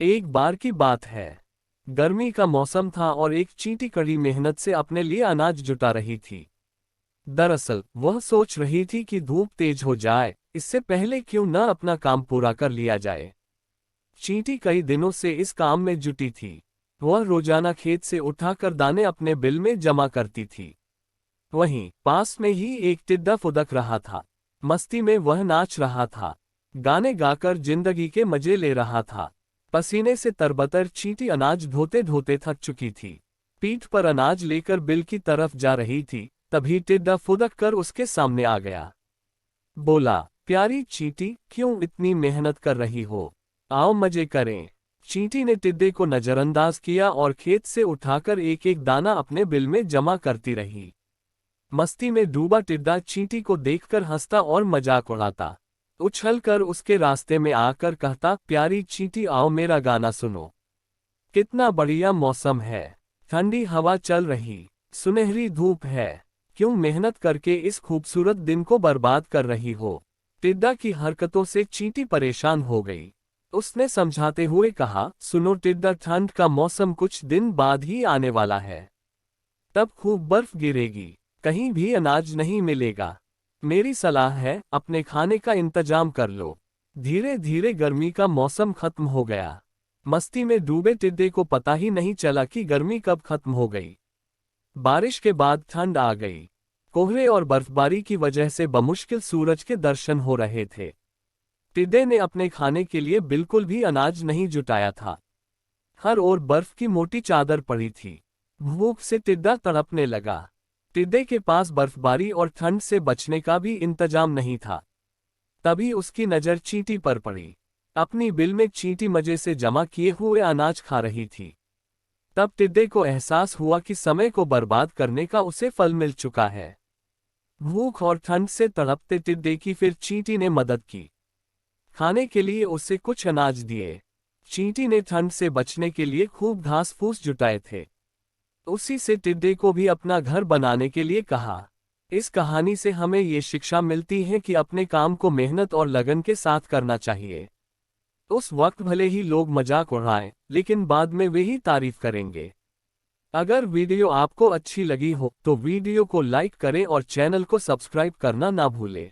एक बार की बात है। गर्मी का मौसम था और एक चींटी कड़ी मेहनत से अपने लिए अनाज जुटा रही थी। दरअसल वह सोच रही थी कि धूप तेज हो जाए, इससे पहले क्यों न अपना काम पूरा कर लिया जाए। चींटी कई दिनों से इस काम में जुटी थी। वह रोजाना खेत से उठाकर दाने अपने बिल में जमा करती थी। वहीं पास में ही एक टिड्डा फुदक रहा था। मस्ती में वह नाच रहा था, गाने गाकर जिंदगी के मजे ले रहा था। पसीने से तरबतर चींटी अनाज धोते धोते थक चुकी थी। पीठ पर अनाज लेकर बिल की तरफ जा रही थी, तभी टिड्डा फुदक कर उसके सामने आ गया। बोला, प्यारी चींटी, क्यों इतनी मेहनत कर रही हो? आओ मजे करें। चींटी ने टिड्डे को नजरअंदाज किया और खेत से उठाकर एक एक दाना अपने बिल में जमा करती रही। मस्ती में डूबा टिड्डा चींटी को देखकर हंसता और मजाक उड़ाता। उछलकर उसके रास्ते में आकर कहता, प्यारी चींटी, आओ मेरा गाना सुनो। कितना बढ़िया मौसम है, ठंडी हवा चल रही, सुनहरी धूप है। क्यों मेहनत करके इस खूबसूरत दिन को बर्बाद कर रही हो? टिड्डा की हरकतों से चींटी परेशान हो गई। उसने समझाते हुए कहा, सुनो टिड्डा, ठंड का मौसम कुछ दिन बाद ही आने वाला है। तब खूब बर्फ गिरेगी, कहीं भी अनाज नहीं मिलेगा। मेरी सलाह है, अपने खाने का इंतजाम कर लो। धीरे धीरे गर्मी का मौसम खत्म हो गया। मस्ती में डूबे टिड्डे को पता ही नहीं चला कि गर्मी कब खत्म हो गई। बारिश के बाद ठंड आ गई। कोहरे और बर्फबारी की वजह से बमुश्किल सूरज के दर्शन हो रहे थे। टिड्डे ने अपने खाने के लिए बिल्कुल भी अनाज नहीं जुटाया था। हर ओर बर्फ की मोटी चादर पड़ी थी। भूख से टिड्डा तड़पने लगा। टिड्डे के पास बर्फबारी और ठंड से बचने का भी इंतजाम नहीं था। तभी उसकी नज़र चींटी पर पड़ी। अपनी बिल में चींटी मजे से जमा किए हुए अनाज खा रही थी। तब टिड्डे को एहसास हुआ कि समय को बर्बाद करने का उसे फल मिल चुका है। भूख और ठंड से तड़पते टिड्डे की फिर चींटी ने मदद की। खाने के लिए उसे कुछ अनाज दिए। चींटी ने ठंड से बचने के लिए खूब घास फूस जुटाए थे। उसी से टिड्डे को भी अपना घर बनाने के लिए कहा। इस कहानी से हमें ये शिक्षा मिलती है कि अपने काम को मेहनत और लगन के साथ करना चाहिए। उस वक्त भले ही लोग मजाक उड़ाएं, लेकिन बाद में वे ही तारीफ करेंगे। अगर वीडियो आपको अच्छी लगी हो तो वीडियो को लाइक करें और चैनल को सब्सक्राइब करना ना भूलें।